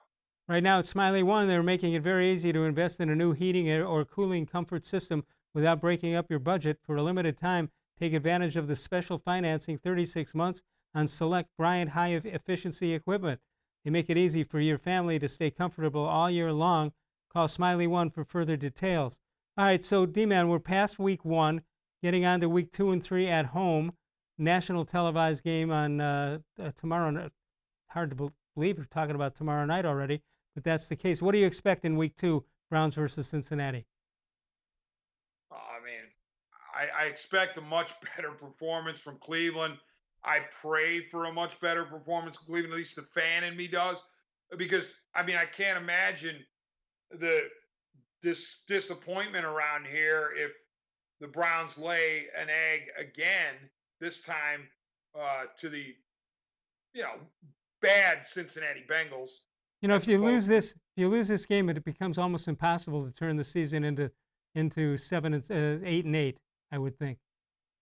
Right now at Smiley One, they're making it very easy to invest in a new heating or cooling comfort system without breaking up your budget. For a limited time, take advantage of the special financing, 36 months on select Bryant high efficiency equipment. They make it easy for your family to stay comfortable all year long. Call Smiley One for further details. All right, so D-Man, we're past week 1, getting on to week 2 and 3 at home. National televised game on tomorrow night. Hard to believe we're talking about tomorrow night already, but that's the case. What do you expect in week 2, Browns versus Cincinnati? I mean, I expect a much better performance from Cleveland. I pray for a much better performance from Cleveland, at least the fan in me does, because, I mean, I can't imagine this disappointment around here if the Browns lay an egg again, this time to the, bad Cincinnati Bengals. If you lose this game, it becomes almost impossible to turn the season into 8-8. I would think.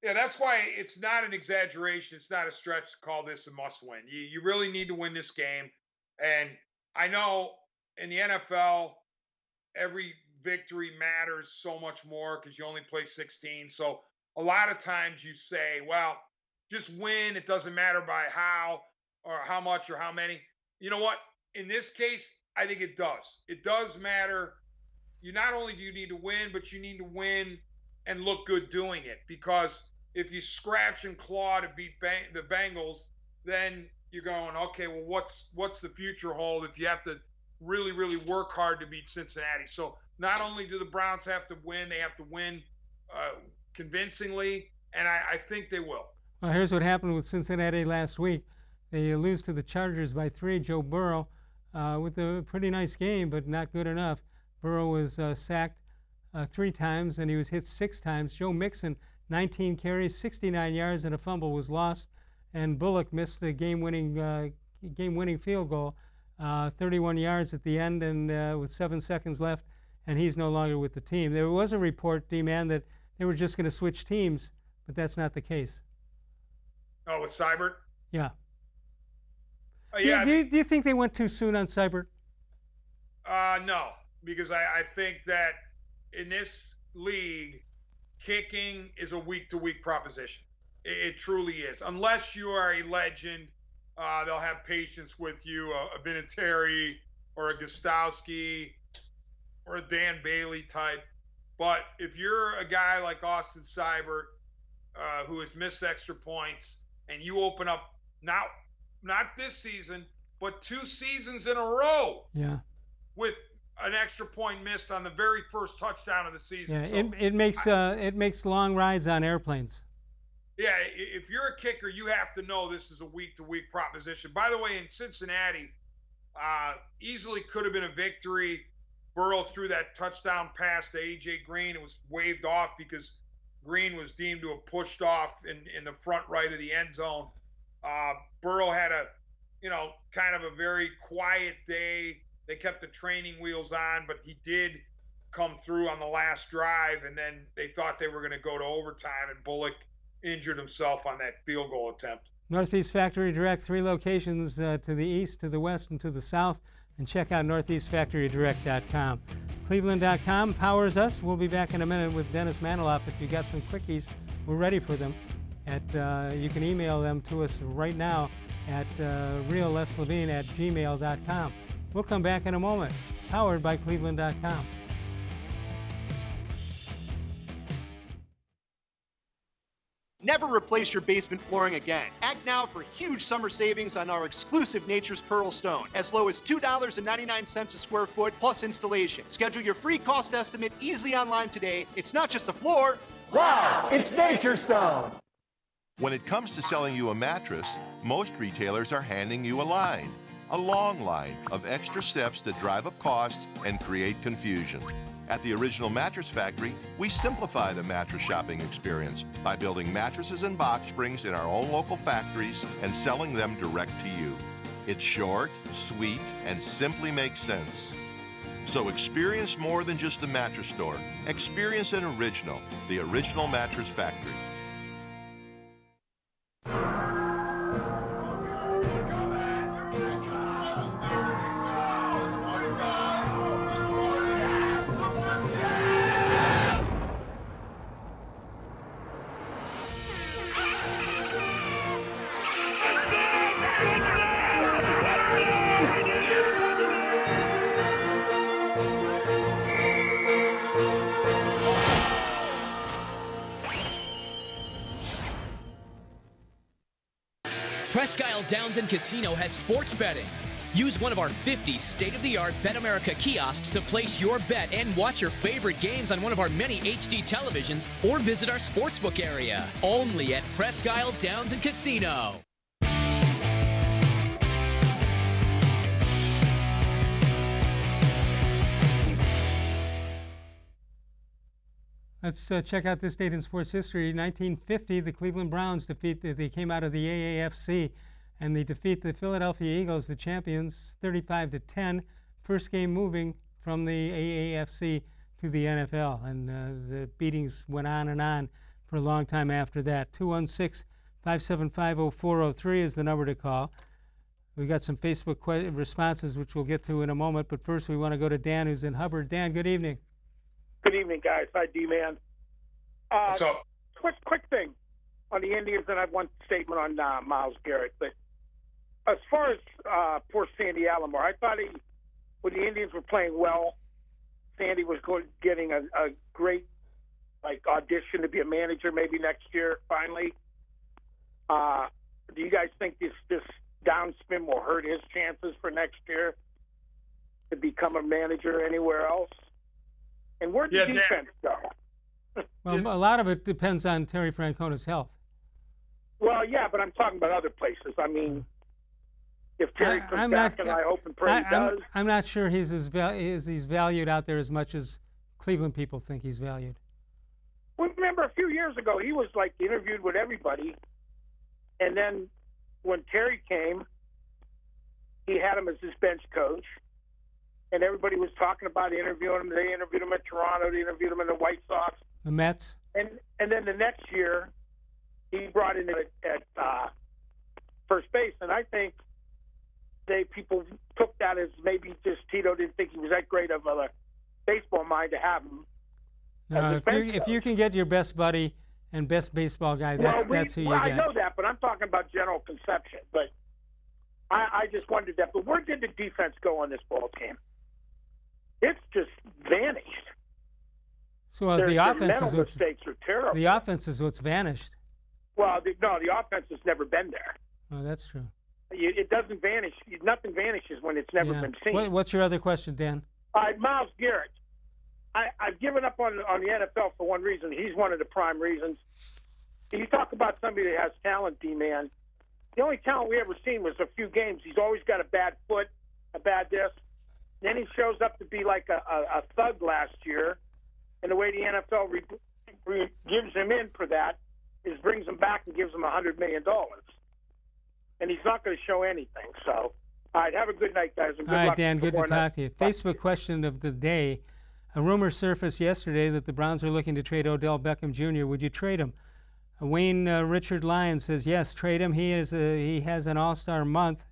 Yeah, that's why it's not an exaggeration. It's not a stretch to call this a must-win. You really need to win this game. And I know in the NFL, every victory matters so much more because you only play 16. So a lot of times you say, well, just win. It doesn't matter by how or how much or how many. You know what? In this case, I think it does. It does matter. Not only do you need to win, but you need to win and look good doing it. Because if you scratch and claw to beat the Bengals, then you're going, okay, well, what's the future hold if you have to really, really work hard to beat Cincinnati? So not only do the Browns have to win, they have to win convincingly, and I think they will. Well, here's what happened with Cincinnati last week. They lose to the Chargers by 3. Joe Burrow with a pretty nice game, but not good enough. Burrow was sacked 3 times, and he was hit 6 times. Joe Mixon, 19 carries, 69 yards, and a fumble was lost. And Bullock missed the game-winning field goal, 31 yards at the end, and with 7 seconds left, and he's no longer with the team. There was a report, D-Man, that they were just going to switch teams, but that's not the case. Oh, with Seibert? Yeah. Yeah. Do you think they went too soon on Seibert? No, because I think that in this league, kicking is a week-to-week proposition. It truly is. Unless you are a legend, they'll have patience with you, a Vinatieri or a Gostowski or a Dan Bailey type. But if you're a guy like Austin Seibert, who has missed extra points, and you open up not this season, but 2 seasons in a row with an extra point missed on the very first touchdown of the season. Yeah, so it makes long rides on airplanes. Yeah, if you're a kicker, you have to know this is a week-to-week proposition. By the way, in Cincinnati, easily could have been a victory. Burrow threw that touchdown pass to A.J. Green. It was waved off because Green was deemed to have pushed off in the front right of the end zone. Burrow had kind of a very quiet day. They kept the training wheels on, but he did come through on the last drive, and then they thought they were going to go to overtime, and Bullock injured himself on that field goal attempt. Northeast Factory Direct, 3 locations to the east, to the west, and to the south. And check out northeastfactorydirect.com. Cleveland.com powers us. We'll be back in a minute with Dennis Manoloff. If you got some quickies, we're ready for them. You can email them to us right now at reallesslevine@gmail.com. We'll come back in a moment. Powered by Cleveland.com. Never replace your basement flooring again. Act now for huge summer savings on our exclusive Nature's Pearl Stone, as low as $2.99 a square foot plus installation. Schedule your free cost estimate easily online today. It's not just a floor. Wow, it's Nature's Stone. When it comes to selling you a mattress, most retailers are handing you a line. A long line of extra steps that drive up costs and create confusion. At the Original Mattress Factory, we simplify the mattress shopping experience by building mattresses and box springs in our own local factories and selling them direct to you. It's short, sweet, and simply makes sense. So experience more than just the mattress store. Experience an original, the Original Mattress Factory. Presque Isle Downs and Casino has sports betting. Use one of our 50 state-of-the-art Bet America kiosks to place your bet and watch your favorite games on one of our many HD televisions or visit our sportsbook area. Only at Presque Isle Downs and Casino. Let's check out this date in sports history. 1950, the Cleveland Browns they came out of the AAFC, and they defeat the Philadelphia Eagles, the champions, 35-10. First game moving from the AAFC to the NFL, and the beatings went on and on for a long time after that. 216-575-0403 is the number to call. We've got some Facebook responses, which we'll get to in a moment, but first we want to go to Dan, who's in Hubbard. Dan, good evening. Good evening, guys. Hi, D-Man. What's up? Quick thing on the Indians, and I have one statement on Myles Garrett. But as far as poor Sandy Alomar, I thought when the Indians were playing well, Sandy was getting a great audition to be a manager maybe next year. Finally, do you guys think this downspin will hurt his chances for next year to become a manager anywhere else? And where'd the defense go? Well, a lot of it depends on Terry Francona's health. Well, yeah, but I'm talking about other places. I mean, if Terry comes back, and I hope and pray he does. I'm not sure he's he's valued out there as much as Cleveland people think he's valued. Well, remember a few years ago, he was interviewed with everybody, and then when Terry came, he had him as his bench coach. And everybody was talking about interviewing him. They interviewed him at Toronto. They interviewed him in the White Sox. The Mets. And then the next year, he brought in at first base. And I think people took that as maybe just Tito didn't think he was that great of a baseball mind to have him. No, if you can get your best buddy and best baseball guy, that's who you get. I know that, but I'm talking about general conception. But I just wondered that. But where did the defense go on this ball game? It's just vanished. So the offense is mistakes are terrible. The offense is what's vanished. Well, the offense has never been there. Oh, that's true. It doesn't vanish. Nothing vanishes when it's never been seen. What's your other question, Dan? Myles Garrett. I've given up on the NFL for one reason. He's one of the prime reasons. You talk about somebody that has talent, D-Man. The only talent we ever seen was a few games. He's always got a bad foot, a bad this. Then he shows up to be like a thug last year, and the way the NFL gives him in for that is brings him back and gives him $100 million. And he's not going to show anything. So, all right, have a good night, guys. And good all right, luck Dan, good to talk to you. Facebook question of the day. A rumor surfaced yesterday that the Browns are looking to trade Odell Beckham Jr. Would you trade him? Wayne Richard Lyon says, yes, trade him. He has an all-star mouth,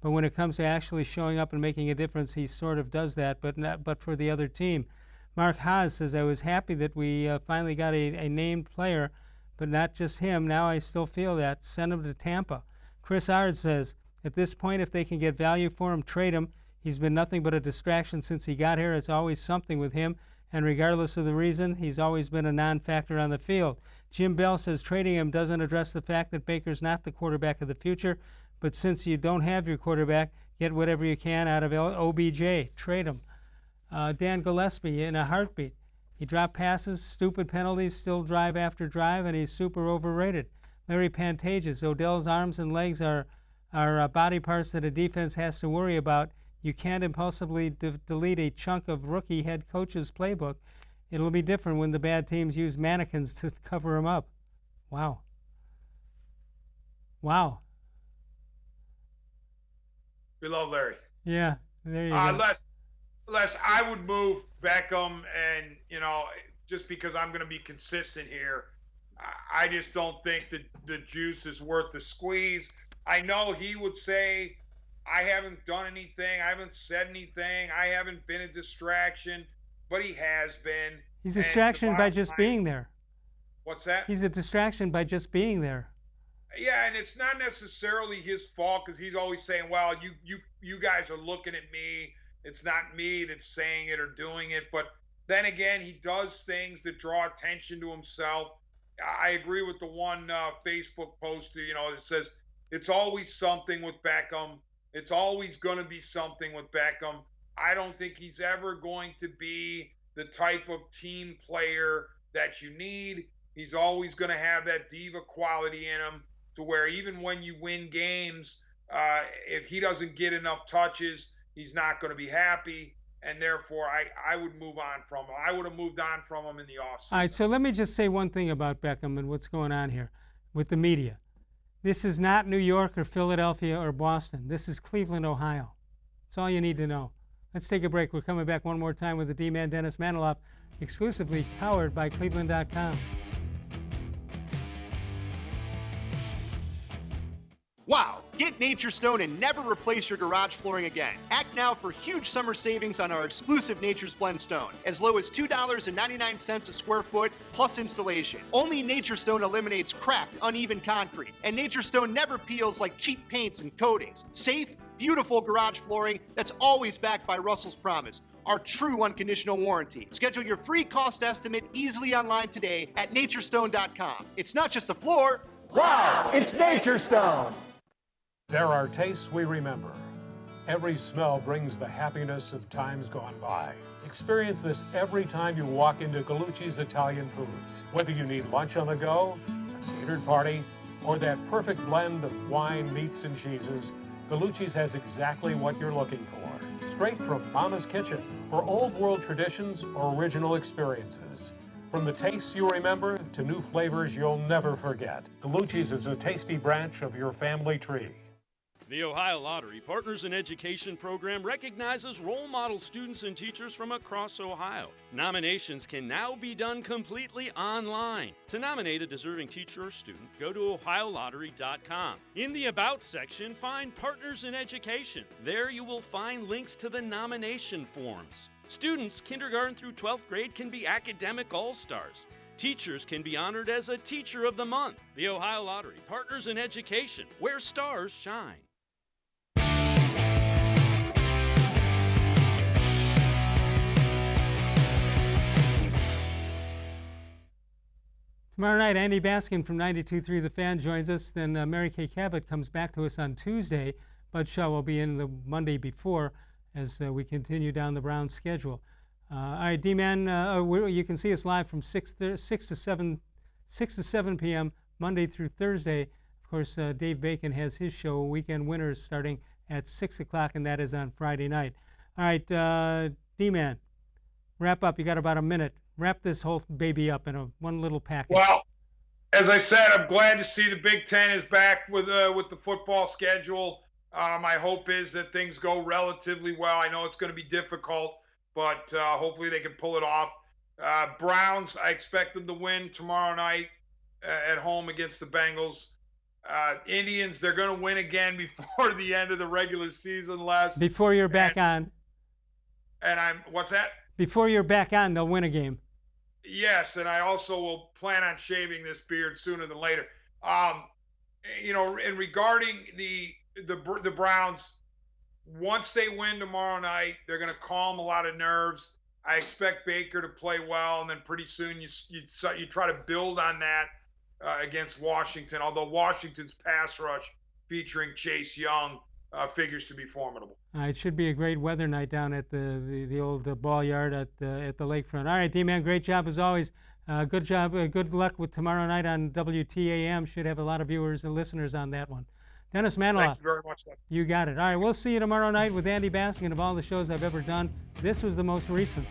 but when it comes to actually showing up and making a difference, he sort of does that, but for the other team. Mark Haas says, I was happy that we finally got a named player, but not just him. Now I still feel that. Send him to Tampa. Chris Ard says, at this point, if they can get value for him, trade him. He's been nothing but a distraction since he got here. It's always something with him, and regardless of the reason, he's always been a non-factor on the field. Jim Bell says trading him doesn't address the fact that Baker's not the quarterback of the future, but since you don't have your quarterback, get whatever you can out of OBJ. Trade him. Dan Gillespie in a heartbeat. He dropped passes, stupid penalties, still drive after drive, and he's super overrated. Larry Pantages. Odell's arms and legs are body parts that a defense has to worry about. You can't impulsively delete a chunk of rookie head coach's playbook. It'll be different when the bad teams use mannequins to cover him up. Wow. Wow. We love Larry. Yeah, there you go. Les, I would move Beckham, and just because I'm going to be consistent here, I just don't think that the juice is worth the squeeze. I know he would say, I haven't done anything, I haven't said anything, I haven't been a distraction, but he has been. He's a distraction by just being there. What's that? He's a distraction by just being there. Yeah, and it's not necessarily his fault because he's always saying, well, you guys are looking at me. It's not me that's saying it or doing it. But then again, he does things that draw attention to himself. I agree with the one Facebook post, that says it's always something with Beckham. It's always going to be something with Beckham. I don't think he's ever going to be the type of team player that you need. He's always going to have that diva quality in him to where even when you win games, if he doesn't get enough touches, he's not going to be happy. And therefore, I would move on from him. I would have moved on from him in the offseason. All right, so let me just say one thing about Beckham and what's going on here with the media. This is not New York or Philadelphia or Boston. This is Cleveland, Ohio. That's all you need to know. Let's take a break. We're coming back one more time with the D-Man, Dennis Manoloff, exclusively powered by cleveland.com. Wow! Get Nature Stone and never replace your garage flooring again. Act now for huge summer savings on our exclusive Nature's Blend Stone, as low as $2.99 a square foot plus installation. Only Nature Stone eliminates cracked, uneven concrete, and Nature Stone never peels like cheap paints and coatings. Safe, beautiful garage flooring that's always backed by Russell's Promise, our true unconditional warranty. Schedule your free cost estimate easily online today at naturestone.com. It's not just a floor. Wow, it's Nature Stone. There are tastes we remember. Every smell brings the happiness of times gone by. Experience this every time you walk into Gallucci's Italian Foods. Whether you need lunch on the go, a catered party, or that perfect blend of wine, meats, and cheeses, Gallucci's has exactly what you're looking for. Straight from Mama's kitchen for old world traditions or original experiences. From the tastes you remember to new flavors you'll never forget, Gallucci's is a tasty branch of your family tree. The Ohio Lottery Partners in Education program recognizes role model students and teachers from across Ohio. Nominations can now be done completely online. To nominate a deserving teacher or student, go to ohiolottery.com. In the About section, find Partners in Education. There you will find links to the nomination forms. Students kindergarten through 12th grade can be academic all-stars. Teachers can be honored as a Teacher of the Month. The Ohio Lottery Partners in Education, where stars shine. Tomorrow night, Andy Baskin from 92.3 The Fan joins us. Then Mary Kay Cabot comes back to us on Tuesday. Bud Shaw will be in the Monday before as we continue down the Browns schedule. All right, D-Man, you can see us live from 6 to 7 p.m. Monday through Thursday. Of course, Dave Bacon has his show, Weekend Winners, starting at 6 o'clock, and that is on Friday night. All right, D-Man, wrap up. You got about a minute. Wrap this whole baby up in one little package. Well, as I said, I'm glad to see the Big Ten is back with the football schedule. My hope is that things go relatively well. I know it's going to be difficult, but hopefully they can pull it off. Browns, I expect them to win tomorrow night at home against the Bengals. Indians, they're going to win again before the end of the regular season, Les. Before you're back on. And what's that? Before you're back on, they'll win a game. Yes, and I also will plan on shaving this beard sooner than later. And regarding the Browns, once they win tomorrow night, they're going to calm a lot of nerves. I expect Baker to play well, and then pretty soon you try to build on that against Washington, although Washington's pass rush featuring Chase Young figures to be formidable. It should be a great weather night down at the old ball yard at the lakefront. All right, D-Man, great job as always. Good job. Good luck with tomorrow night on WTAM. Should have a lot of viewers and listeners on that one. Dennis Manoloff. Thank you very much, sir. You got it. All right, we'll see you tomorrow night with Andy Baskin. Of all the shows I've ever done, this was the most recent.